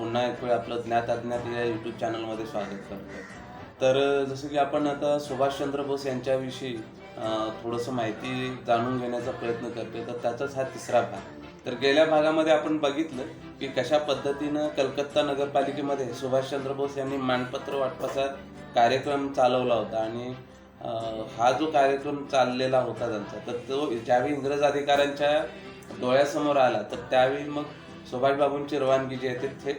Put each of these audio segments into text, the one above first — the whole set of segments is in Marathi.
पुन्हा एक वेळ आपलं ज्ञात अज्ञात या यूट्यूब चॅनलमध्ये स्वागत करतो. तर जसं की आपण आता सुभाषचंद्र बोस यांच्याविषयी थोडंसं माहिती जाणून घेण्याचा प्रयत्न करतोय, तर त्याचाच हा तिसरा भाग. तर गेल्या भागामध्ये आपण बघितलं की कशा पद्धतीनं कलकत्ता नगरपालिकेमध्ये सुभाषचंद्र बोस यांनी मानपत्र वाटपाचा कार्यक्रम चालवला होता आणि हा जो कार्यक्रम चाललेला होता त्यांचा, तर तो ज्यावेळी इंग्रज अधिकाऱ्यांच्या डोळ्यासमोर आला, तर त्यावेळी मग सुभाषबाबूंची रवानगी जी आहे ते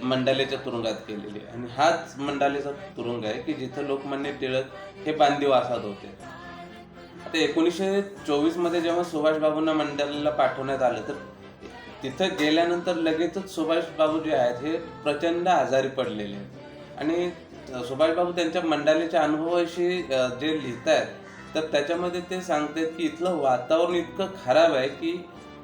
मंडालेच्या तुरुंगात केलेली आहे. आणि हाच मंडालेचा तुरुंग आहे की जिथं लोकमान्य टिळक हे बांदिवासात होते. आता 1924 मध्ये जेव्हा सुभाषबाबूंना मंडालेला पाठवण्यात आलं, तर तिथं गेल्यानंतर लगेचच सुभाषबाबू जे आहेत हे प्रचंड आजारी पडलेले आहेत. आणि सुभाषबाबू त्यांच्या मंडालेच्या अनुभवाविषयी जे लिहितायत, तर त्याच्यामध्ये ते सांगतात की इथलं वातावरण इतकं खराब आहे की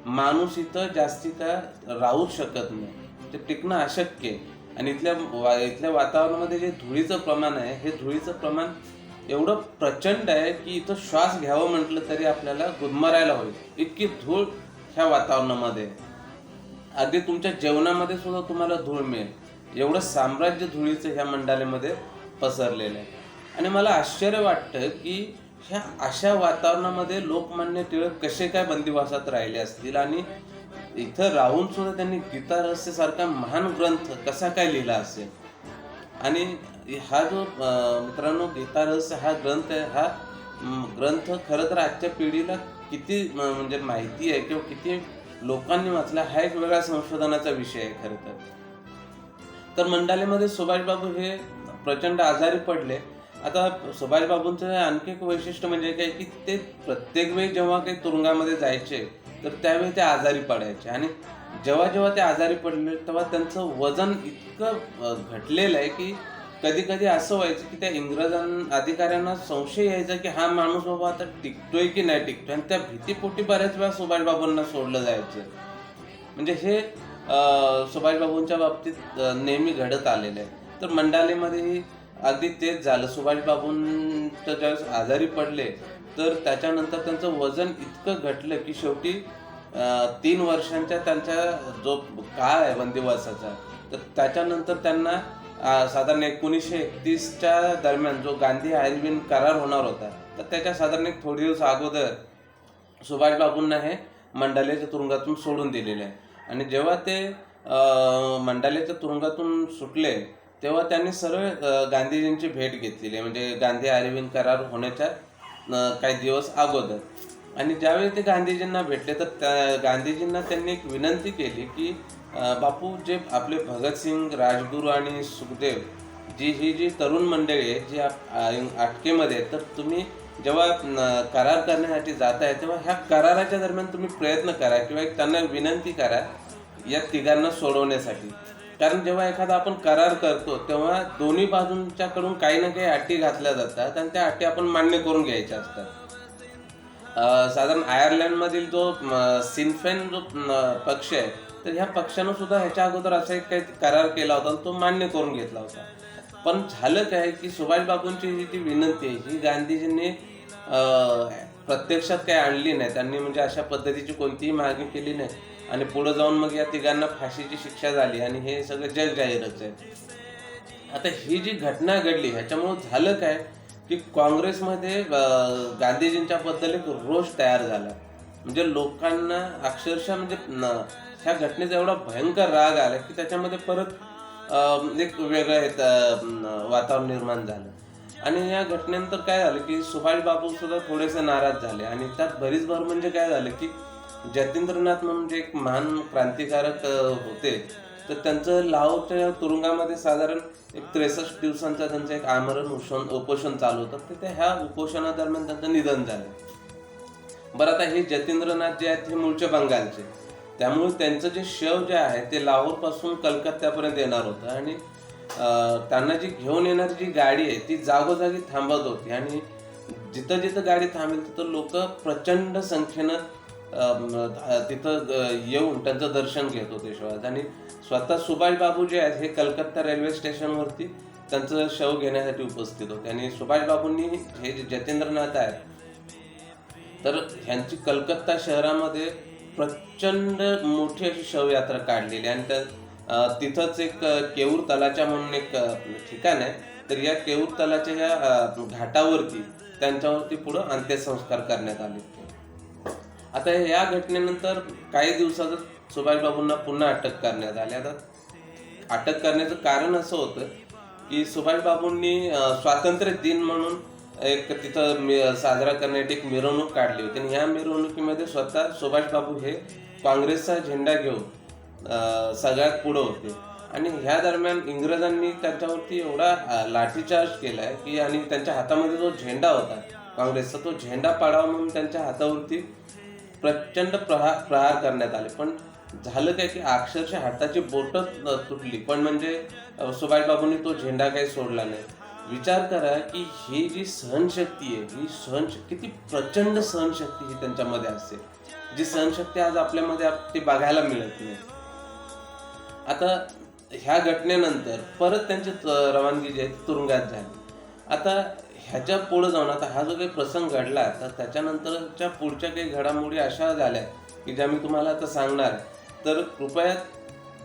माणूस इथं जास्ती काळ राहूच शकत नाही, ते टिकणं अशक्य आहे. आणि इथल्या वातावरणामध्ये जे धुळीचं प्रमाण आहे, हे धुळीचं प्रमाण एवढं प्रचंड आहे की इथं श्वास घ्यावं म्हटलं तरी आपल्याला गुदमरायला होईल, इतकी धूळ ह्या वातावरणामध्ये आहे. अगदी तुमच्या जेवणामध्ये सुद्धा तुम्हाला धूळ मिळेल, एवढं साम्राज्य धुळीचं ह्या मंडालेमध्ये पसरलेलं आहे. आणि मला आश्चर्य वाटतं की ह्या अशा वातावरणामध्ये लोकमान्य टिळक कसे काय बंदिवासात राहिले असतील, आणि इथं राहून सुद्धा त्यांनी गीता रहस्यसारखा महान ग्रंथ कसा काय लिहिला असेल. आणि हा जो मित्रांनो गीता रहस्य हा ग्रंथ आहे, हा ग्रंथ खरं तर आजच्या पिढीला किती म्हणजे माहिती आहे किंवा किती लोकांनी वाचला, हा एक वेगळा संशोधनाचा विषय आहे खरं तर. तर मंडालेमध्ये सुभाषबाबू हे प्रचंड आजारी पडले. आता सुभाषबाबूंचं आणखी एक वैशिष्ट्य म्हणजे काय की ते प्रत्येक वेळी जेव्हा काही तुरुंगामध्ये जायचे, तर त्यावेळी ते आजारी पडायचे. आणि जेव्हा जेव्हा ते आजारी पडले, तेव्हा त्यांचं वजन इतकं घटलेलं आहे की कधी कधी असं व्हायचं की त्या अधिकाऱ्यांना संशय यायचा की हा माणूस बाबा आता टिकतोय की नाही टिकतोय, आणि त्या भीतीपोटी बऱ्याच वेळा सुभाषबाबूंना सोडलं जायचं. म्हणजे हे सुभाषबाबूंच्या बाबतीत नेहमी घडत आलेलं आहे. तर मंडालेमध्येही अगदी तेच झालं. सुभाषबाबूंच्या ज्यावेळेस आजारी पडले, तर त्याच्यानंतर त्यांचं वजन इतकं घटलं की शेवटी 3 वर्षांच्या त्यांचा जो काळ आहे बंदिवासाचा, तर त्याच्यानंतर त्यांना साधारण 1931च्या दरम्यान जो गांधी अरविंद करार होणार होता, तर त्याच्या साधारण एक थोडे दिवस अगोदर सुभाषबाबूंना हे मंडालेच्या तुरुंगातून सोडून दिलेले आहे. आणि जेव्हा ते मंडालेच्या तुरुंगातून सुटले, तेव्हा त्यांनी सरळ गांधीजींची भेट घेतलेली आहे, म्हणजे गांधी अरविंद करार होण्याच्या काही दिवस अगोदर. आणि ज्यावेळी ते गांधीजींना भेटले, तर त्या गांधीजींना त्यांनी एक विनंती केली की बापू, जे आपले भगतसिंग, राजगुरू आणि सुखदेव ही जी तरुण मंडळी आहे जी अटकेमध्ये आहे, तर तुम्ही जेव्हा करार करण्यासाठी जाताय, तेव्हा ह्या कराराच्या दरम्यान तुम्ही प्रयत्न करा किंवा एक त्यांना विनंती करा या तिघांना सोडवण्यासाठी. कारण जेव्हा एखादा आपण करार करतो, तेव्हा दोन्ही बाजूंच्याकडून काही ना काही अटी घातल्या जातात आणि त्या अटी आपण मान्य करून घ्यायच्या असतात. साधारण आयर्लंडमधील जो सिनफेन जो पक्ष आहे, तर ह्या पक्षानं सुद्धा ह्याच्या अगोदर असा एक काही करार केला होता आणि तो मान्य करून घेतला होता. पण झालं काय की सुभाषबाबूंची ही जी विनंती आहे, ही गांधीजींनी प्रत्यक्षात काही आणली नाही. त्यांनी म्हणजे अशा पद्धतीची कोणतीही मागणी केली नाही. आणि पुढे जाऊन मग या तिघांना फाशीची शिक्षा झाली आणि हे सगळं जगजाहीरच आहे. आता ही जी घटना घडली, ह्याच्यामुळे झालं काय की काँग्रेसमध्ये गांधीजींच्या बद्दल एक रोष तयार झाला. म्हणजे लोकांना अक्षरशः म्हणजे ह्या घटनेचा एवढा भयंकर राग आला की त्याच्यामध्ये परत एक वेगळं वातावरण निर्माण झालं. आणि या घटनेनंतर काय झालं की सुभाषबाबू सुद्धा थोडेसे नाराज झाले. आणि त्यात बरीच भर म्हणजे काय झालं की जतींद्रनाथ म्हणून जे एक महान क्रांतिकारक होते, तर त्यांचं लाहोरच्या तुरुंगामध्ये साधारण एक 63 दिवसांचा त्यांचं एक आमरण उपोषण चालू होतं. तर ह्या उपोषणादरम्यान त्यांचं निधन झालं. बरं, आता हे जतींद्रनाथ जे आहेत हे मूळचे बंगालचे, त्यामुळे त्यांचं जे शव जे आहे ते लाहोरपासून कलकत्त्यापर्यंत येणार होतं. आणि त्यांना जी घेऊन येणारी जी गाडी आहे ती जागोजागी थांबत होती. आणि जिथं जिथं गाडी थांबेल तिथं लोक प्रचंड संख्येनं तिथं येऊन त्यांचं दर्शन घेत होते शवात. आणि स्वतः सुभाषबाबू जे आहेत हे कलकत्ता रेल्वे स्टेशनवरती त्यांचं शव घेण्यासाठी उपस्थित होते. आणि सुभाषबाबूंनी हे जे जतींद्रनाथ आहेत, तर ह्यांची कलकत्ता शहरामध्ये प्रचंड मोठी अशी शवयात्रा काढलेली. आणि त्या तिथंच एक केऊर तलाच्या म्हणून एक ठिकाण आहे. तर या केऊर तलाच्या या घाटावरती त्यांच्यावरती पुढं अंत्यसंस्कार करण्यात आले. आता या घटनेनंतर काही दिवसातच सुभाषबाबूंना पुन्हा अटक करण्यात आली. आता अटक करण्याचं कारण असं होतं की सुभाषबाबूंनी स्वातंत्र्य दिन म्हणून एक तिथं साजरा करण्यासाठी एक मिरवणूक काढली होती. आणि ह्या मिरवणुकीमध्ये स्वतः सुभाषबाबू हे काँग्रेसचा झेंडा घेऊन सगळ्यात पुढं होते. आणि ह्या दरम्यान इंग्रजांनी त्यांच्यावरती एवढा लाठीचार्ज केलाय की, आणि त्यांच्या हातामध्ये जो झेंडा होता काँग्रेसचा, तो झेंडा पाडावा म्हणून त्यांच्या हातावरती प्रचंड प्रहार करण्यात आले. पण झालं काय की अक्षरशः हाताची बोटं तुटली, पण म्हणजे सुभाषबाबूंनी तो झेंडा काही सोडला नाही. विचार करा की ही जी सहनशक्ती आहे, ही सहनशक्ती किती प्रचंड सहनशक्ती ही त्यांच्यामध्ये असते, जी सहनशक्ती आज आपल्यामध्ये ती बघायला मिळत नाही. आता ह्या घटनेनंतर परत त्यांची रवानगी जी आहे ती तुरुंगात झाली. आता ह्याच्या पुढे जाऊन आता हा जो काही प्रसंग घडला, तर त्याच्यानंतरच्या पुढच्या काही घडामोडी अशा झाल्या की ज्या मी तुम्हाला आता सांगणार. तर कृपया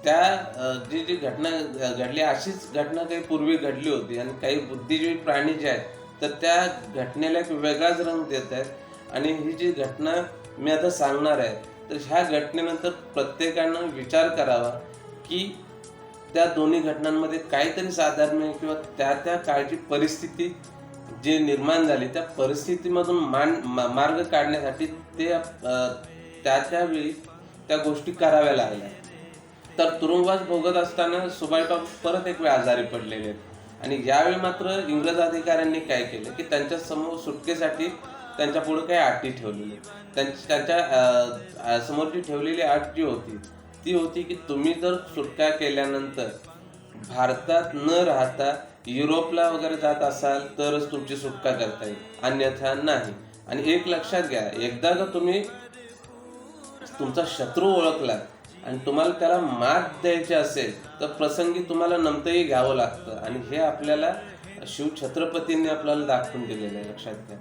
त्या जी घटना घडली, अशीच घटना काही पूर्वी घडली होती आणि काही बुद्धिजीवी प्राणी जे आहेत तर त्या घटनेला एक वेगळाच रंग देत आहेत. आणि ही जी घटना मी आता सांगणार आहे, तर ह्या घटनेनंतर प्रत्येकानं विचार करावा की त्या दोन्ही घटनांमध्ये काहीतरी साधर्म्य किंवा त्या काळची परिस्थिती जी निर्माण झाली, त्या परिस्थितीमधून मार्ग काढण्यासाठी ते त्यावेळी त्या गोष्टी कराव्या लागल्या. तर तुरुंगवास भोगत असताना सुभाषबाबू परत एक वेळ आजारी पडलेले आहेत. आणि यावेळी मात्र इंग्रज अधिकाऱ्यांनी काय केलं की त्यांच्या समोर सुटकेसाठी त्यांच्या पुढे काही अटी ठेवलेली. त्यांच्या समोरची ठेवलेली अट जी होती ती होती की तुम्ही जर सुटका केल्यानंतर भारतात न राहता युरोपला वगैरे जात असाल तरच तुमची सुटका करता येईल, अन्यथा नाही. आणि एक लक्षात घ्या, एकदा का तुम्ही तुमचा शत्रू ओळखला आणि तुम्हाला त्याला मात द्यायची असेल तर प्रसंगी तुम्हाला नमतंही घ्यावं लागतं. आणि हे आपल्याला शिवछत्रपतींनी आपल्याला दाखवून दिलेलं आहे, लक्षात घ्या.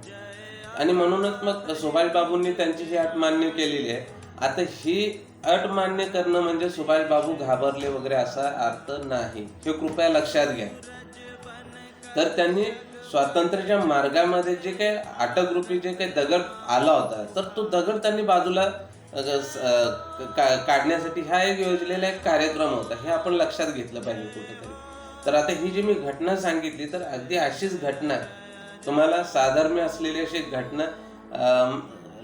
आणि म्हणूनच मग सुभाषबाबूंनी त्यांची ही अट मान्य केलेली आहे. आता ही अट मान्य करणं म्हणजे सुभाषबाबू घाबरले वगैरे असा अर्थ नाही, हे कृपया लक्षात घ्या. तर त्यांनी स्वातंत्र्याच्या मार्गामध्ये जे काही अटकरूपी जे काही दगड आला होता, तर तो दगड त्यांनी बाजूला काढण्यासाठी हा एक योजलेला एक कार्यक्रम होता, हे आपण लक्षात घेतलं पाहिजे कुठेतरी. तर आता ही जी मी घटना सांगितली, तर अगदी अशीच घटना तुम्हाला साधर्म्य असलेली अशी घटना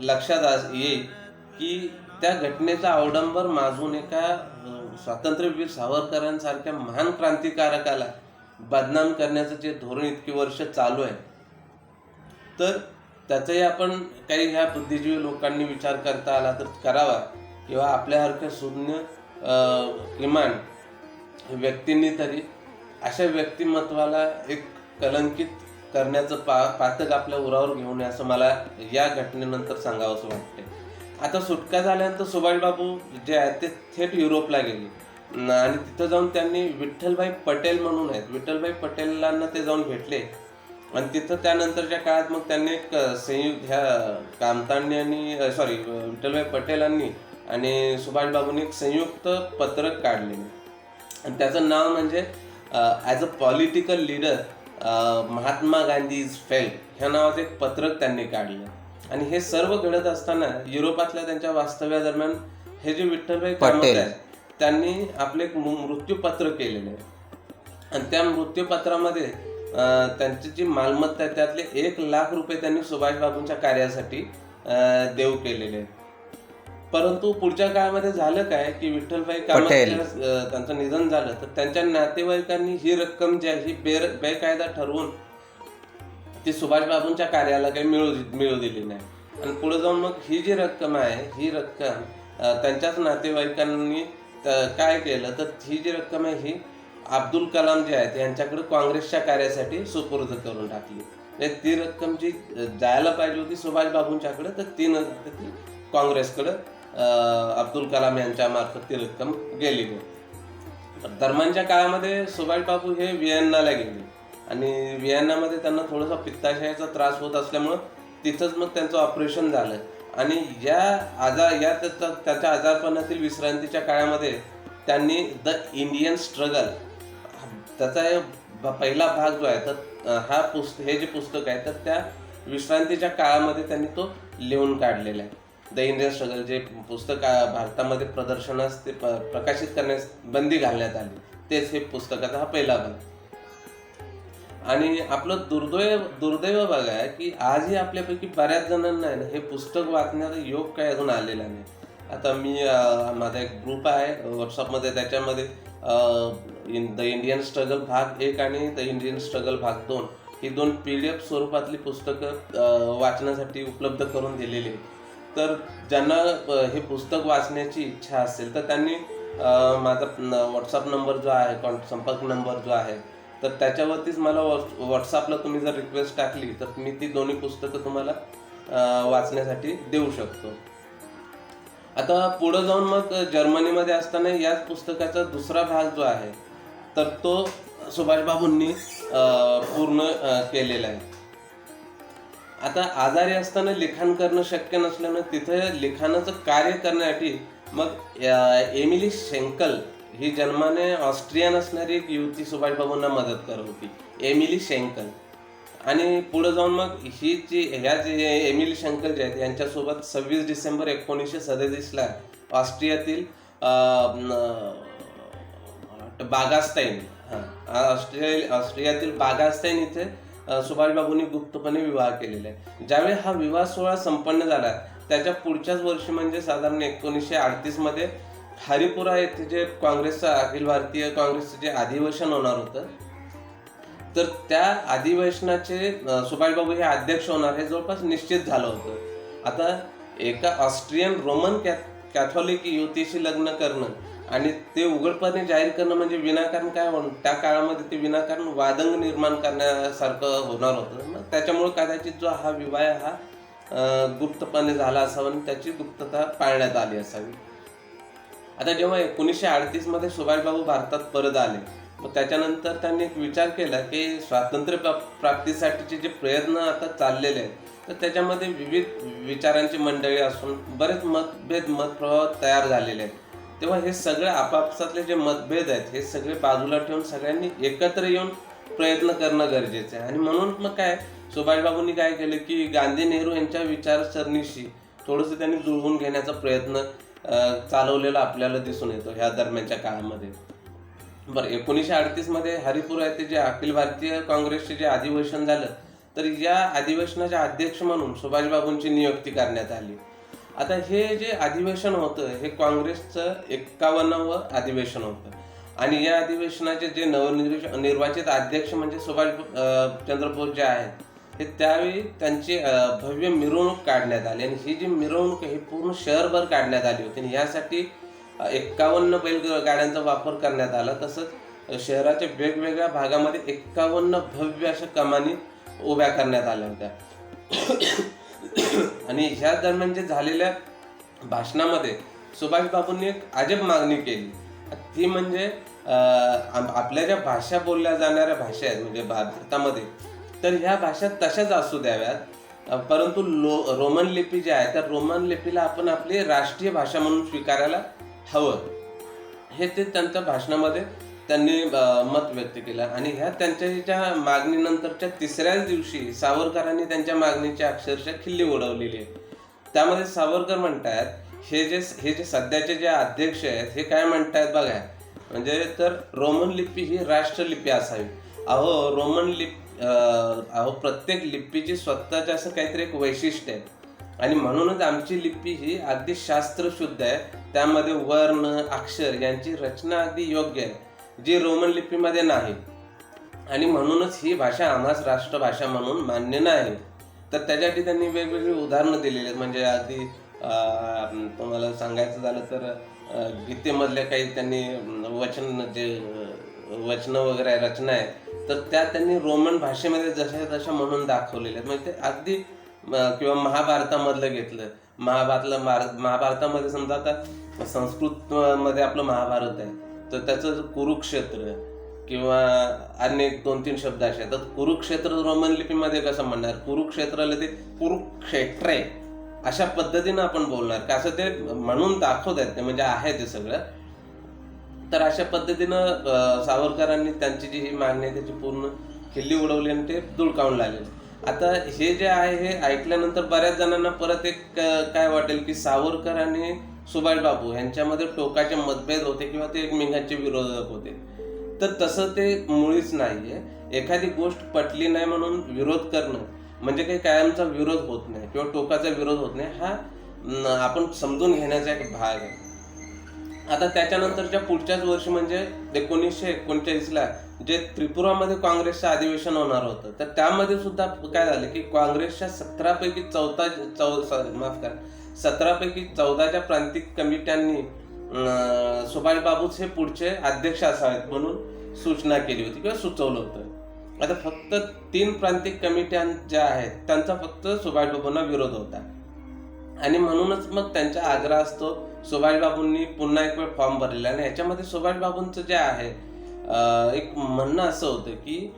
लक्षात येईल की त्या घटनेचा अवडंबर माजून एका स्वातंत्र्यवीर सावरकरांसारख्या महान क्रांतिकारकाला बदनाम करण्याचं जे धोरण इतकी वर्ष चालू आहे, तर त्याचाही आपण काही ह्या बुद्धिजीवी लोकांनी विचार करता आला तर करावा, किंवा आपल्यासारख्या शून्य किमान व्यक्तींनी तरी अशा व्यक्तिमत्वाला एक कलंकित करण्याचं पातक आपल्या उरावर घेऊ नये, असं मला या घटनेनंतर सांगावंसं वाटतंय. आता सुटका झाल्यानंतर सुभाषबाबू जे आहेत ते थेट युरोपला गेले आणि तिथं जाऊन त्यांनी विठ्ठलभाई पटेल म्हणून आहेत, विठ्ठलभाई पटेलांना ते जाऊन भेटले. आणि तिथं त्यानंतरच्या काळात मग त्यांनी एक संयुक्त ह्या कामतांनी आणि विठ्ठलभाई पटेलांनी आणि सुभाषबाबूंनी एक संयुक्त पत्रक काढले आणि त्याचं नाव म्हणजे as a political leader Mahatma Gandhi is fail ह्या नावाचं एक पत्रक त्यांनी काढलं. आणि हे सर्व घडत असताना युरोपातल्या त्यांच्या वास्तव्यादरम्यान हे जे विठ्ठलभाई कामत आहेत त्यांनी आपले एक मृत्यूपत्र केलेले आहे. आणि त्या मृत्यूपत्रामध्ये त्यांची जी मालमत्ता आहे त्यातले 1,00,000 रुपये त्यांनी सुभाषबाबूंच्या कार्यासाठी देऊ केलेले आहेत. परंतु पुढच्या काळामध्ये झालं काय की विठ्ठलभाई कामत त्यांचं निधन झालं, तर त्यांच्या नातेवाईकांनी ही रक्कम जी आहे ही बेकायदा ठरवून ती सुभाषबाबूंच्या कार्याला काही मिळू दिली नाही. आणि पुढे जाऊन मग ही जी रक्कम आहे ही रक्कम त्यांच्याच नातेवाईकांनी काय केलं, तर ही जी रक्कम आहे ही अब्दुल कलाम जे आहेत यांच्याकडे काँग्रेसच्या कार्यासाठी सुपूर्द करून टाकली. ती रक्कम जी जायला पाहिजे होती सुभाषबाबूंच्याकडे, तर ती काँग्रेसकडे अब्दुल कलाम यांच्या मार्फत ती रक्कम गेली. दरम्यानच्या काळामध्ये सुभाषबाबू हे व्हिएन्नाला गेले आणि व्हिएन्नामध्ये त्यांना थोडासा पित्ताशयाचा त्रास होत असल्यामुळं तिथंच मग त्यांचं ऑपरेशन झालं. आणि त्याच्या आजारपणातील विश्रांतीच्या काळामध्ये त्यांनी द इंडियन स्ट्रगल त्याचा पहिला भाग जो आहे तर हे जे पुस्तक आहे तर त्या विश्रांतीच्या काळामध्ये त्यांनी तो लिहून काढलेला आहे. द इंडियन स्ट्रगल जे पुस्तक भारतामध्ये प्रदर्शनास ते प्रकाशित करण्यास बंदी घालण्यात आली, तेच हे पुस्तकाचा हा पहिला भाग. आणि आपलं दुर्दैव बघा की आजही आपल्यापैकी बऱ्याच जणांना आहे ना हे पुस्तक वाचण्याचा योग काही अजून आलेला नाही. आता मी माझा एक ग्रुप आहे व्हॉट्सअपमध्ये, त्याच्यामध्ये द इंडियन स्ट्रगल भाग 1 आणि द इंडियन स्ट्रगल भाग 2 ही 2 PDF स्वरूपातली पुस्तकं वाचण्यासाठी उपलब्ध करून दिलेली. तर ज्यांना हे पुस्तक वाचण्याची इच्छा असेल तर त्यांनी माझा व्हॉट्सअप नंबर जो आहे, संपर्क नंबर जो आहे, तर त्याच्यावरतीच मला व्हॉट्सअपला तुम्ही जर रिक्वेस्ट टाकली तर मी ती दोन्ही पुस्तकं तुम्हाला वाचण्यासाठी देऊ शकतो. आता पुढं जाऊन मग जर्मनीमध्ये असताना याच पुस्तकाचा दुसरा भाग जो आहे तर तो सुभाषबाबूंनी पूर्ण केलेला आहे. आता आजारी असताना लिखाण करणं शक्य नसल्यानं तिथे लिखाणाचं कार्य करण्यासाठी मग एमिली शेंकल ही जन्माने ऑस्ट्रियन असणारी एक युवती सुभाषबाबूंना मदत करत होती, एमिली शेंकल. आणि पुढे जाऊन मग ह्या जे एमिली शेंकल जे आहेत यांच्यासोबत 26 डिसेंबर 1937 ऑस्ट्रियातील बागास्ताईन ऑस्ट्रियातील बागास्ताईन इथे सुभाषबाबूंनी गुप्तपणे विवाह केलेला आहे. ज्यावेळी हा विवाह सोहळा संपन्न झाला त्याच्या पुढच्याच वर्षी म्हणजे साधारण 1938 मध्ये हरिपुरा येथे जे अखिल भारतीय काँग्रेसचं जे अधिवेशन होणार होतं तर त्या अधिवेशनाचे सुभाषबाबू हे अध्यक्ष होणार हे जवळपास निश्चित झालं होतं. आता एका ऑस्ट्रियन रोमन कॅथॉलिक युवतीशी लग्न करणं आणि ते उघडपणे जाहीर करणं म्हणजे विनाकारण काय होणं, त्या काळामध्ये ते विनाकारण वादंग निर्माण करण्यासारखं होणार होतं. मग त्याच्यामुळे कदाचित जो हा विवाह हा गुप्तपणे झाला असावा आणि त्याची गुप्तता पाळण्यात आली असावी. आता जेव्हा 1938 मध्ये सुभाषबाबू भारतात परत आले मग त्याच्यानंतर त्यांनी एक विचार केला की स्वातंत्र्य प्राप्तीसाठीचे जे प्रयत्न आता चाललेले आहेत तर त्याच्यामध्ये विविध विचारांची मंडळी असून बरेच मतप्रवाह तयार झालेले आहेत. तेव्हा हे सगळे आपापसातले जे मतभेद आहेत हे सगळे बाजूला ठेवून सगळ्यांनी एकत्र येऊन प्रयत्न करणं गरजेचं आहे. आणि म्हणून मग काय सुभाषबाबूंनी काय केलं की गांधी नेहरू यांच्या विचारसरणीशी थोडंसं त्यांनी जुळवून घेण्याचा प्रयत्न चालवलेला आपल्याला दिसून येतो ह्या दरम्यानच्या काळामध्ये. बरं, 1938 मध्ये हरिपुरा येथे जे अखिल भारतीय काँग्रेसचे जे अधिवेशन झालं तर या अधिवेशनाच्या अध्यक्ष म्हणून सुभाषबाबूंची नियुक्ती करण्यात आली. आता हे जे अधिवेशन होतं हे काँग्रेसचं 51वं अधिवेशन होतं आणि या अधिवेशनाचे जे नवनिर्वाचित अध्यक्ष म्हणजे सुभाषचंद्र बोस जे आहेत हे त्यावेळी त्यांची भव्य मिरवणूक काढण्यात आली आणि ही जी मिरवणूक ही पूर्ण शहरभर काढण्यात आली होती आणि यासाठी 51 बैलगाड्यांचा वापर करण्यात आला. तसंच शहराच्या वेगवेगळ्या भागामध्ये 51 भव्य अशा कमानी उभ्या करण्यात आल्या होत्या. आणि ह्या दरम्यान जे झालेल्या भाषणामध्ये सुभाषबाबूंनी एक अजब मागणी केली. ती म्हणजे आपल्या ज्या भाषा बोलल्या जाणाऱ्या भाषा आहेत म्हणजे भारतामध्ये तर ह्या भाषा तशाच असू द्याव्यात परंतु रोमन लिपी जी आहे त्या रोमन लिपीला आपण आपली राष्ट्रीय भाषा म्हणून स्वीकारायला हवं, हे ते त्यांच्या भाषणामध्ये त्यांनी मत व्यक्त केलं. आणि ह्या त्यांच्या ज्या मागणीनंतरच्या 3ऱ्याच दिवशी सावरकरांनी त्यांच्या मागणीची अक्षरशः खिल्ली उडवलेली आहे. त्यामध्ये सावरकर म्हणतात हे जे सध्याचे जे अध्यक्ष आहेत हे काय म्हणतात बघा, म्हणजे तर रोमन लिपी ही राष्ट्रलिपी असावी. प्रत्येक लिपीची स्वतःचे असं काहीतरी एक वैशिष्ट्य आहे आणि म्हणूनच आमची लिपी ही अगदी शास्त्रशुद्ध आहे. त्यामध्ये वर्ण अक्षर यांची रचना अगदी योग्य आहे जी रोमन लिपीमध्ये नाही आणि म्हणूनच ही भाषा आम्हास राष्ट्रभाषा म्हणून मान्य नाही. तर त्याच्यासाठी त्यांनी वेगवेगळी उदाहरणं दिलेली आहेत. म्हणजे अगदी तुम्हाला सांगायचं झालं तर गीतेमधल्या काही त्यांनी वचनं वगैरे रचना आहे तर त्या त्यांनी रोमन भाषेमध्ये जशा म्हणून दाखवलेल्या आहेत. म्हणजे ते अगदी किंवा महाभारतामधलं घेतलं, महाभारतामध्ये समजा आता संस्कृतमध्ये आपलं महाभारत आहे तर त्याचं कुरुक्षेत्र किंवा अनेक 2-3 शब्द असे आहेत. तर कुरुक्षेत्र रोमन लिपीमध्ये कसं म्हणणार, कुरुक्षेत्राला ते कुरुक्षेत्र अशा पद्धतीनं आपण बोलणार का, असं ते म्हणून दाखवत आहेत ते म्हणजे आहे ते सगळं. तर अशा पद्धतीनं सावरकरांनी त्यांची जी ही मागणी आहे त्याची पूर्ण खिल्ली उडवली आणि ते धुडकावून लागले. आता हे जे आहे हे ऐकल्यानंतर बऱ्याच जणांना परत एक काय वाटेल की सावरकर आणि सुभाषबाबू यांच्यामध्ये टोकाचे मतभेद होते किंवा ते एकमेकांचे विरोधक होते. तर तसं ते मुळीच नाहीये. एखादी गोष्ट पटली नाही म्हणून विरोध करणं म्हणजे काही कायमचा विरोध होत नाही किंवा टोकाचा विरोध होत नाही, हा आपण समजून घेण्याचा एक भाग आहे. आता त्याच्यानंतरच्या पुढच्याच वर्षी म्हणजे 1939ला जे त्रिपुरामध्ये काँग्रेसचं अधिवेशन होणार होतं, तर त्यामध्ये सुद्धा काय झालं की काँग्रेसच्या 17 पैकी 14च्या प्रांतिक कमिट्यांनी सुभाषबाबूच हे पुढचे अध्यक्ष असावेत म्हणून सूचना केली होती किंवा सुचवलं होतं. आता फक्त 3 प्रांतिक कमिट्या ज्या आहेत त्यांचा फक्त सुभाषबाबूंना विरोध होता आणि म्हणूनच मग त्यांचा आग्रह असतो. सुभाषबाबूंनी पुन्हा एक वेळ फॉर्म भरलेला आणि ह्याच्यामध्ये सुभाषबाबूंचं जे आहे एक म्हणणं असं होतं की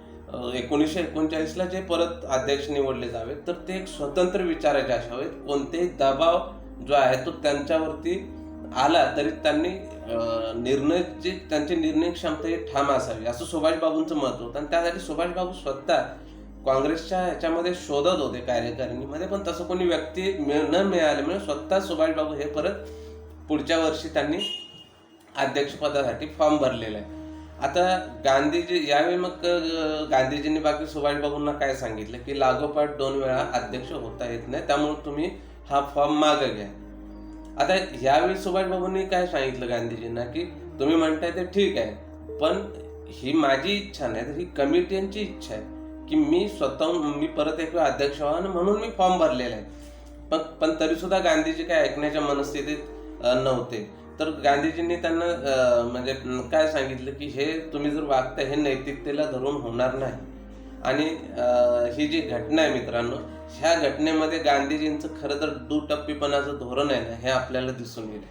1939ला जे परत अध्यक्ष निवडले जावेत तर ते एक स्वतंत्र विचाराचे असावेत. कोणतेही दबाव जो आहे तो त्यांच्यावरती आला तरी त्यांनी त्यांची निर्णय क्षमता ही ठाम असावी असं सुभाषबाबूंचं मत होतं. आणि त्यासाठी सुभाषबाबू स्वतः काँग्रेसच्या ह्याच्यामध्ये शोधत होते कार्यकारिणीमध्ये, पण तसं कोणी व्यक्ती न मिळाल्यामुळे स्वतः सुभाषबाबू हे परत पुढच्या वर्षी त्यांनी अध्यक्षपदासाठी फॉर्म भरलेला आहे. आता गांधीजी यावेळी मग गांधीजींनी बाकी सुभाषबाबूंना काय सांगितलं की लागोपाठ 2 वेळा अध्यक्ष होता येत नाही, त्यामुळे तुम्ही हा फॉर्म मागं घ्या. आता यावेळी सुभाषबाबूंनी काय सांगितलं गांधीजींना की तुम्ही म्हणताय ते ठीक आहे, पण ही माझी इच्छा नाही तर ही कमिटीची इच्छा आहे की मी परत एक वेळा अध्यक्ष व्हावं म्हणून मी फॉर्म भरलेला आहे. पण तरी सुद्धा गांधीजी काय ऐकण्याच्या मनस्थितीत नव्हते. तर गांधीजींनी त्यांना म्हणजे काय सांगितलं की हे तुम्ही जर वागताय हे नैतिकतेला धरून होणार नाही. आणि ही जी घटना आहे मित्रांनो, ह्या घटनेमध्ये गांधीजींचं खरं तर दुटप्पीपणाचं धोरण आहे ना हे आपल्याला दिसून येईल.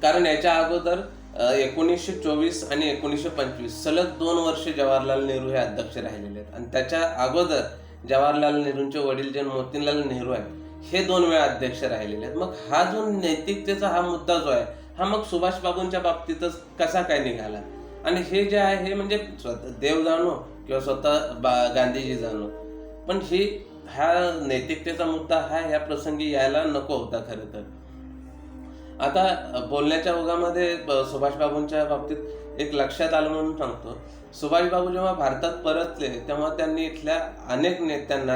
कारण याच्या अगोदर 1924 आणि 1925 सलग 2 वर्ष जवाहरलाल नेहरू हे अध्यक्ष राहिलेले आहेत. आणि त्याच्या अगोदर जवाहरलाल नेहरूंचे वडील जे मोतीलाल नेहरू आहेत हे 2 वेळा अध्यक्ष राहिलेले आहेत. मग हा जो नैतिकतेचा हा मुद्दा जो आहे हा मग सुभाषबाबूंच्या बाबतीतच कसा काय निघाला. आणि हे जे आहे हे म्हणजे देव जाणो किंवा स्वतः गांधीजी जाणो, पण हा नैतिकतेचा मुद्दा ह्या प्रसंगी यायला नको होता खरं तर. आता बोलण्याच्या ओघामध्ये सुभाषबाबूंच्या बाबतीत एक लक्षात आलं म्हणून सांगतो. सुभाषबाबू जेव्हा भारतात परतले तेव्हा त्यांनी इथल्या अनेक नेत्यांना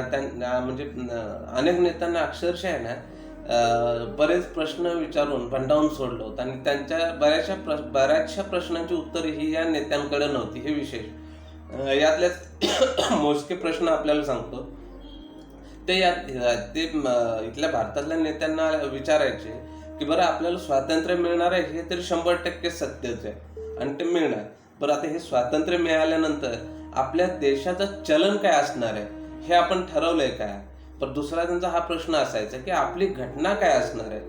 अक्षरशः आहे ना बरेच प्रश्न विचारून भंडावून सोडलं होतं. आणि त्यांच्या बऱ्याचशा प्रश्नांची उत्तर ही या नेत्यांकडे नव्हती. हे विशेष यातल्या मोजके प्रश्न आपल्याला सांगतो. ते इथल्या भारतातल्या नेत्यांना विचारायचे की बरं आपल्याला स्वातंत्र्य मिळणार आहे हे तरी 100% सत्यच आहे आणि ते मिळणार. बरं आता हे स्वातंत्र्य मिळाल्यानंतर आपल्या देशाचं चलन काय असणार आहे हे आपण ठरवलंय काय. पण दुसरा त्यांचा हा प्रश्न असायचा की आपली घटना काय असणार आहे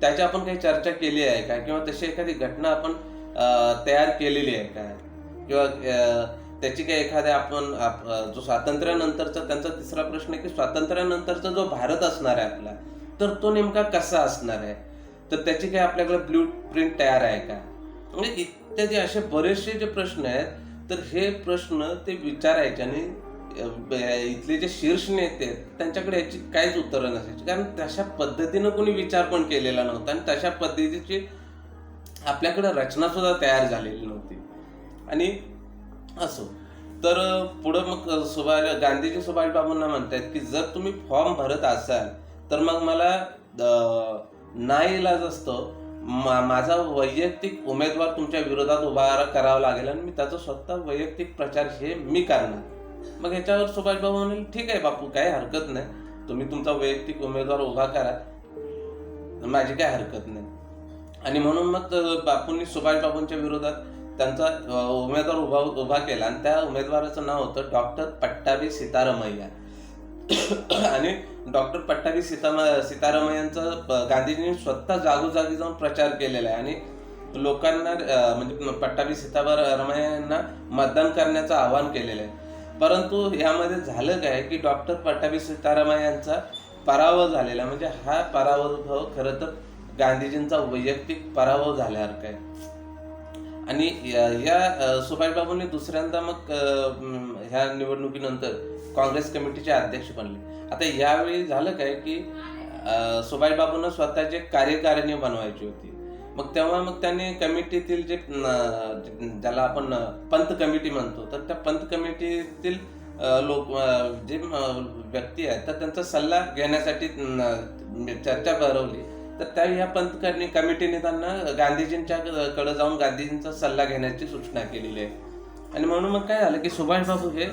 त्याची आपण काही चर्चा केली आहे का, किंवा तशी एखादी घटना आपण तयार केलेली आहे का, किंवा त्याची काही एखाद्या आपण जो स्वातंत्र्यानंतरचा त्यांचा तिसरा प्रश्न आहे की स्वातंत्र्यानंतरचा जो भारत असणार आहे आपला तर तो नेमका कसा असणार आहे, तर त्याची काही आपल्याकडे ब्लू प्रिंट तयार आहे का. म्हणजे इत्यादी असे बरेचसे जे प्रश्न आहेत तर हे प्रश्न ते विचारायचे आणि इथले जे शीर्ष नेते आहेत त्यांच्याकडे याची काहीच उत्तरं नसायची. कारण तशा पद्धतीनं कोणी विचार पण केलेला नव्हता आणि तशा पद्धतीची आपल्याकडे रचना सुद्धा तयार झालेली नव्हती. आणि असो तर पुढं मग गांधीजी सुभाषबाबूंना म्हणतात की जर तुम्ही फॉर्म भरत असाल तर मग मला नाईलाज असतो माझा वैयक्तिक उमेदवार तुमच्या विरोधात उभा करावा लागेल आणि मी त्याचा स्वतः वैयक्तिक प्रचार हे मी करणार. मग ह्याच्यावर सुभाषबाबू म्हणाले ठीक आहे बापू, काही हरकत नाही, तुम्ही तुमचा वैयक्तिक उमेदवार उभा करा, माझी काय हरकत नाही. आणि म्हणून मग बापूंनी सुभाषबाबूंच्या विरोधात त्यांचा उमेदवार उभा केला आणि त्या उमेदवाराचं नाव होतं डॉक्टर पट्टाभी सीतारामय्या. आणि डॉक्टर पट्टाभी सीतारामय्यांचा गांधीजींनी स्वतः जागोजागी जाऊन प्रचार केलेला आहे आणि लोकांना म्हणजे पट्टाभी सीतारामय्यांना मतदान करण्याचं आवाहन केलेलं आहे. परंतु यामध्ये झालं काय की डॉक्टर पट्टाभी सीतारामय्यांचा पराभव झालेला, म्हणजे हा पराभव खरं तर गांधीजींचा वैयक्तिक पराभव झाल्यासारखा आहे. आणि सुभाषबाबूंनी दुसऱ्यांदा मग ह्या निवडणुकीनंतर काँग्रेस कमिटीचे अध्यक्ष बनले. आता यावेळी झालं काय की सुभाषबाबूंना स्वतःची कार्यकारिणी बनवायची होती. मग तेव्हा मग त्यांनी कमिटीतील जे ज्याला आपण पंत कमिटी म्हणतो, तर त्या पंत कमिटीतील लोक जे व्यक्ती आहेत, तर त्यांचा सल्ला घेण्यासाठी चर्चा भरवली. तर त्या ह्या पंत कमिटीने त्यांना गांधीजींच्या कडे जाऊन गांधीजींचा सल्ला घेण्याची सूचना केलेली आहे. आणि म्हणून मग काय झालं की सुभाषबाबू हे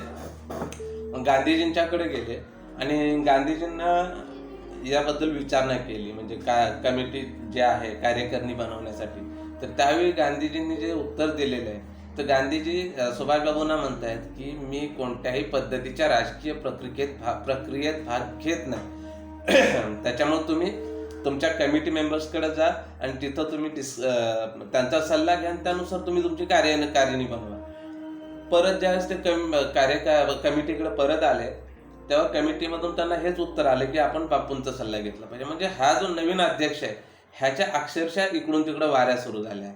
गांधीजींच्याकडे गेले आणि गांधीजींना याबद्दल विचारणा केली, म्हणजे कमिटी जे आहे कार्यकारिणी बनवण्यासाठी. तर त्यावेळी गांधीजींनी जे उत्तर दिलेलं आहे, तर गांधीजी सुभाषबाबूंना म्हणतायत की मी कोणत्याही पद्धतीच्या राजकीय प्रक्रियेत भाग घेत नाही. त्याच्यामुळे तुम्ही तुमच्या कमिटी मेंबर्सकडे जा आणि तिथं तुम्ही त्यांचा सल्ला घ्या आणि त्यानुसार तुम्ही तुमची कार्यकारिणी बनवा. परत ज्यावेळेस ते कमिटीकडे परत आले, तेव्हा कमिटीमधून त्यांना हेच उत्तर आले की आपण बापूंचा सल्ला घेतला पाहिजे. म्हणजे हा जो नवीन अध्यक्ष आहे, ह्याच्या अक्षरशः इकडून तिकडं वाऱ्या सुरू झाल्या.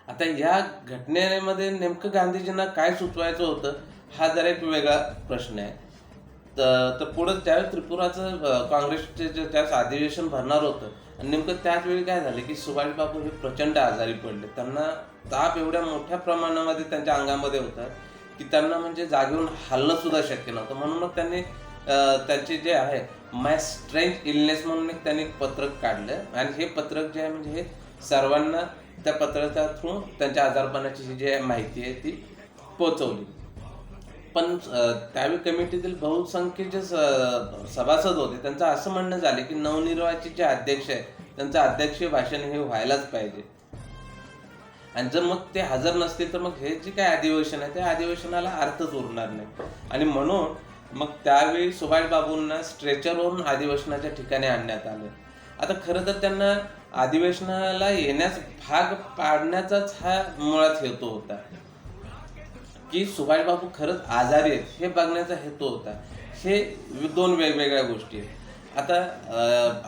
आता या घटनेमध्ये नेमकं गांधीजींना काय सुचवायचं होतं, हा जरा एक वेगळा प्रश्न आहे. तर पुढं ज्यावेळेस त्रिपुराचं काँग्रेसचे त्यावेळेस अधिवेशन भरणार होतं आणि नेमकं त्याच वेळी काय झालं की सुभाषबाबू हे प्रचंड आजारी पडले. त्यांना ताप एवढ्या मोठ्या प्रमाणामध्ये त्यांच्या अंगामध्ये होता की त्यांना म्हणजे जागेहून हलणं सुद्धा शक्य नव्हतं. म्हणून मग त्यांनी त्यांचे जे आहे माय स्ट्रेंज इलनेस म्हणून एक त्यांनी पत्रक काढलं आणि हे पत्रक जे आहे म्हणजे हे सर्वांना त्या पत्राच्या थ्रू त्यांच्या आजारपणाची जी माहिती आहे ती पोहोचवली. पण त्यावेळी कमिटीतील बहुसंख्य जे सभासद होते, त्यांचं असं म्हणणं झालं की नवनिर्वाचित जे अध्यक्ष आहे त्यांचं अध्यक्षीय भाषण हे व्हायलाच पाहिजे. आणि जर मग ते हजर नसतील तर मग हे जे काय अधिवेशन आहे त्या अधिवेशनाला अर्थच उरणार नाही. आणि म्हणून मग त्यावेळी सुभाषबाबूंना स्ट्रेचरवरून अधिवेशनाच्या ठिकाणी आणण्यात आले. आता खरं तर त्यांना अधिवेशनाला येण्यास भाग पाडण्याचाच हा मुळात हेतू होता की सुभाषबाबू खरंच आजारी आहेत हे बघण्याचा हेतू होता. हे दोन वेगवेगळ्या गोष्टी आहेत. आता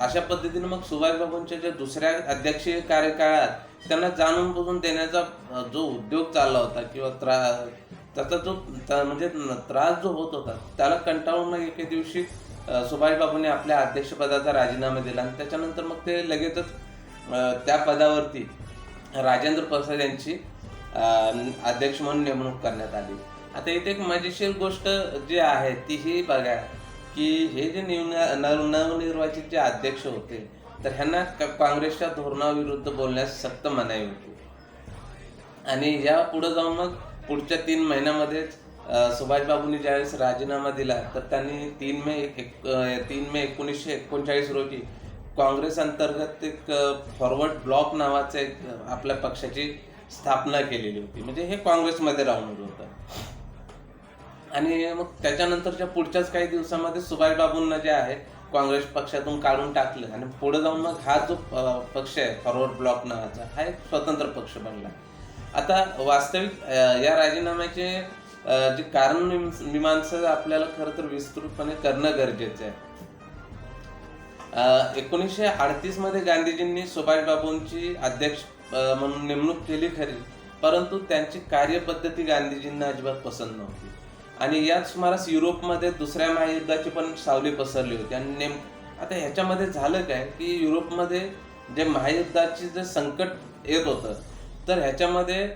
अशा पद्धतीने मग सुभाषबाबूंच्या ज्या दुसऱ्या अध्यक्षीय कार्यकाळात त्यांना जाणून बुजून देण्याचा जो उद्योग चालला होता किंवा त्याचा जो म्हणजे त्रास जो होत होता, त्याला कंटाळून मग एके दिवशी सुभाषबाबूंनी आपल्या अध्यक्षपदाचा राजीनामा दिला आणि त्याच्यानंतर मग ते लगेचच त्या पदावरती राजेंद्र प्रसाद यांची अध्यक्ष म्हणून नेमणूक करण्यात आली. आता इथे एक मजेशीर गोष्ट जी आहे ती ही बघा की हे जे नवनिर्वाचित जे अध्यक्ष होते, तर ह्यांना काँग्रेसच्या धोरणाविरुद्ध बोलण्यास सक्त मनाई होती. आणि या पुढे जाऊन मग पुढच्या 3 महिन्यामध्येच सुभाषबाबूंनी ज्यावेळेस राजीनामा दिला, तर त्यांनी 3 मे 1939 रोजी काँग्रेस अंतर्गत एक फॉरवर्ड ब्लॉक नावाचं एक आपल्या पक्षाची स्थापना केलेली होती. म्हणजे हे काँग्रेसमध्ये राहून होतं. आणि मग त्याच्यानंतरच्या पुढच्याच काही दिवसामध्ये सुभाषबाबूंना जे आहे काँग्रेस पक्षातून काढून टाकलं आणि पुढे जाऊन मग हा जो पक्ष आहे फॉरवर्ड ब्लॉक नावाचा, हा एक स्वतंत्र पक्ष बनला. आता वास्तविक या राजीनाम्याचे जे कारण मीमांसा आपल्याला खरं तर विस्तृतपणे करणं गरजेचं आहे. 1938 मध्ये गांधीजींनी सुभाषबाबूंची अध्यक्ष म्हणून नेमणूक केली खरी, परंतु त्यांची कार्यपद्धती गांधीजींना अजिबात पसंत नव्हती. आणि याच सुमारास युरोपमध्ये दुसऱ्या महायुद्धाची पण सावली पसरली होती. आणि आता ह्याच्यामध्ये झालं काय की युरोपमध्ये जे महायुद्धाचे जे संकट येत होतं, तर ह्याच्यामध्ये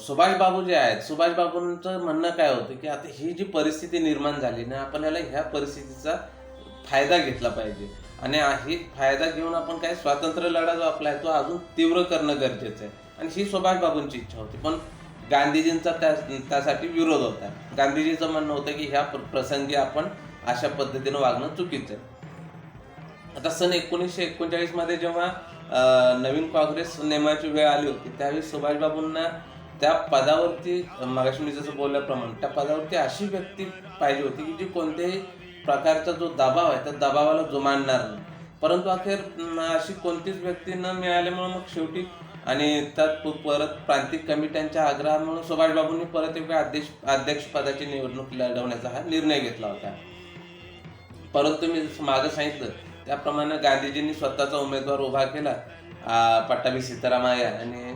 सुभाषबाबू जे आहेत, सुभाषबाबूंचं म्हणणं काय होतं की आता ही जी परिस्थिती निर्माण झाली ना, आपण याला ह्या परिस्थितीचा फायदा घेतला पाहिजे आणि ही फायदा घेऊन आपण काय स्वातंत्र्य लढा जो आपला आहे तो अजून तीव्र करणं गरजेचं आहे. आणि ही सुभाषबाबूंची इच्छा होती. पण गांधीजींचा त्यासाठी विरोध होता. गांधीजीचं म्हणणं होतं की ह्या प्रसंगी आपण अशा पद्धतीनं वागणं चुकीचं आहे. आता सन 1939 मध्ये जेव्हा नवीन काँग्रेस नेमाची वेळ आली होती, त्यावेळी सुभाषबाबूंना त्या पदावरती, मगाशी मी जसं बोलल्याप्रमाणे, त्या पदावरती अशी व्यक्ती पाहिजे होती की जी कोणत्याही प्रकारचा जो दबाव आहे त्या दबावाला जुमानणार नाही. परंतु अखेर अशी कोणतीच व्यक्ती न मिळाल्यामुळे मग शेवटी आणि त्यात परत प्रांतिक कमिट्यांच्या आग्रहामुळे सुभाषबाबूंनी परत एक अध्यक्षपदाची निवडणूक लढवण्याचा हा निर्णय घेतला होता. परंतु मी मागं सांगितलं त्याप्रमाणे गांधीजींनी स्वतःचा उमेदवार उभा केला पट्टाभी सीतारामय्या आणि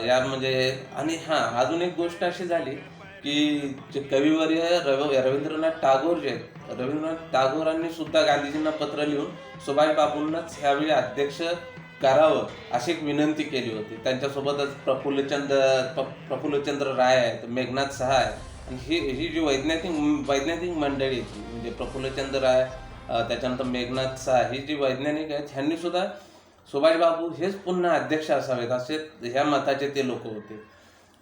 या म्हणजे आणि हां, अजून एक गोष्ट अशी झाली की जे कविवर्य रवींद्रनाथ टागोर जे आहेत, रवींद्रनाथ टागोरांनी सुद्धा गांधीजींना पत्र लिहून सुभाष बाबूंनाच ह्यावेळी अध्यक्ष करावं अशी एक विनंती केली होती. त्यांच्यासोबतच प्रफुल्लचंद्र राय आहेत, मेघनाथ सहाय आणि ही जी वैज्ञानिक मंडळी आहे म्हणजे प्रफुल्लचंद्र राय, त्याच्यानंतर मेघनाथ सहाय ही जी वैज्ञानिक आहेत ह्यांनी सुद्धा सुभाषबाबू हेच पुन्हा अध्यक्ष असावेत असे ह्या मताचे ते लोक होते.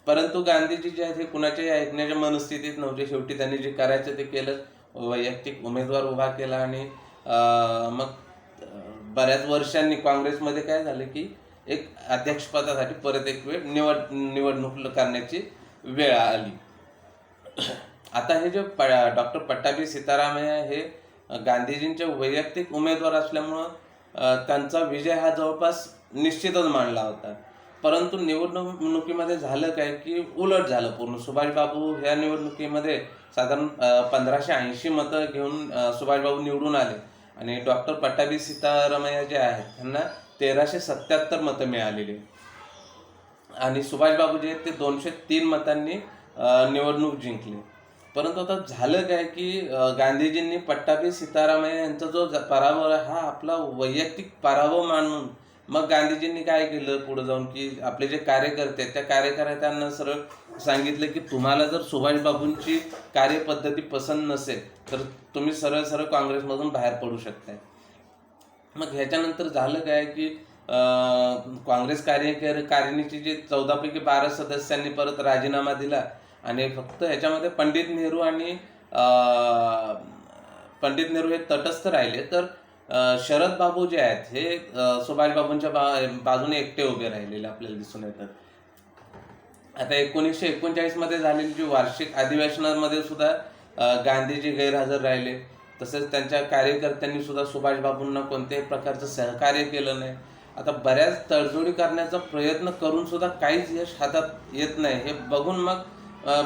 परंतु गांधीजी जे आहेत हे कुणाच्याही ऐकण्याच्या मनस्थितीत नव्हते. शेवटी त्यांनी जे करायचं ते केलं, वैयक्तिक उमेदवार उभा केला आणि मग बऱ्याच वर्षांनी काँग्रेसमध्ये काय झालं की एक अध्यक्षपदासाठी परत एक वेळ निवडणूक करण्याची वेळ आली. आता हे जे डॉक्टर पट्टाभी सीतारामय्या हे गांधीजींचे वैयक्तिक उमेदवार असल्यामुळं त्यांचा विजय हा जवळपास निश्चितच मानला होता. परंतु निवडणुकीमध्ये झालं काय की उलट झालं पूर्ण. सुभाषबाबू ह्या निवडणुकीमध्ये साधारण 1580 मतं घेऊन सुभाषबाबू निवडून आले आणि डॉक्टर पट्टाभी सीतारामय्या जे आहेत त्यांना 1377 मतं मिळालेली आणि सुभाषबाबू जे आहेत ते 203 मतांनी निवडणूक जिंकली. परंतु आता झालं काय की गांधीजींनी पट्टाभी सीतारामय्या यांचा जो पराभव आहे हा आपला वैयक्तिक पराभव मानून मग गांधीजींनी काय केलं पुढे जाऊन की आपले जे कार्यकर्ते आहेत त्या कार्यकर्त्यांना सरळ सांगितलं की तुम्हाला जर सुभाषबाबूंची कार्यपद्धती पसंत नसेल तर तुम्ही सरळ सरळ काँग्रेसमधून बाहेर पडू शकताय. मग ह्याच्यानंतर झालं काय की काँग्रेस कारिणीची जे 14पैकी 12 सदस्यांनी परत राजीनामा दिला आणि फक्त ह्याच्यामध्ये पंडित नेहरू हे तटस्थ राहिले. तर शरद बाबू जे आहेत हे सुभाषबाबूंच्या बाजूने एकटे उभे राहिलेले आपल्याला दिसून येतात. आता 1939 मध्ये झालेली जी वार्षिक अधिवेशनामध्ये सुद्धा गांधीजी गैरहजर राहिले. तसेच त्यांच्या कार्यकर्त्यांनी सुद्धा सुभाषबाबूंना कोणत्याही प्रकारचं सहकार्य केलं नाही. आता बऱ्याच तडजोडी करण्याचा प्रयत्न करून सुद्धा काहीच यश हातात येत नाही. हे बघून मग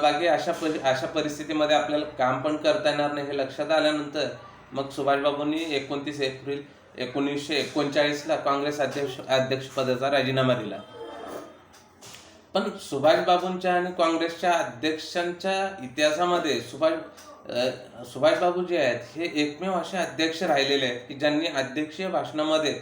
बाकी अशा परिस्थितीमध्ये आपल्याला काम पण करता येणार नाही हे लक्षात आल्यानंतर मग सुभाषबाबूंनी 29 एप्रिल 1939ला काँग्रेस अध्यक्षपदाचा राजीनामा दिला. पण सुभाषबाबूंच्या आणि काँग्रेसच्या अध्यक्षांच्या इतिहासामध्ये सुभाषबाबू जे आहेत हे एकमेव असे अध्यक्ष राहिलेले आहेत की ज्यांनी अध्यक्षीय भाषणामध्ये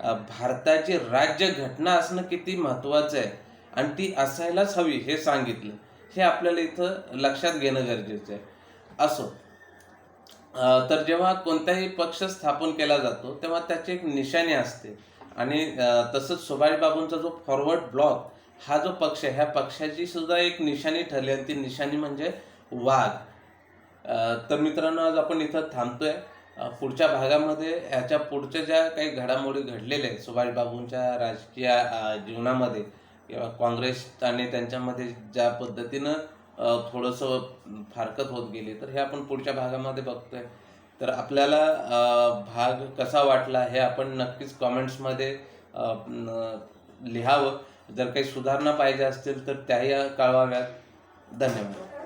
भारताची राज्य घटना असणं किती महत्त्वाचं आहे आणि ती असायलाच हवी हे सांगितलं. हे आपल्याला इथं लक्षात घेणं गरजेचं आहे. असो, तर जेव्हा कोणताही पक्ष स्थापन केला जातो तेव्हा त्याची एक निशाणी असते आणि तसंच सुभाषबाबूंचा जो फॉरवर्ड ब्लॉक हा जो पक्ष आहे ह्या पक्षाची सुद्धा एक निशाणी ठरली आणि ती निशाणी म्हणजे वाघ. तर मित्रांनो, आज आपण इथं थांबतोय. पुढच्या भागामध्ये ह्याच्या पुढच्या ज्या काही घडामोडी घडलेल्या आहेत सुभाषबाबूंच्या राजकीय जीवनामध्ये किंवा काँग्रेस आणि त्यांच्यामध्ये ज्या पद्धतीनं थोडंसं फारकत होत गेली तर हे आपण पुढच्या भागामध्ये बघतोय. तर आपल्याला भाग कसा वाटला हे आपण नक्कीच कॉमेंट्समध्ये लिहावं. जर काही सुधारणा पाहिजे असतील तर त्याही कळवाव्यात. धन्यवाद.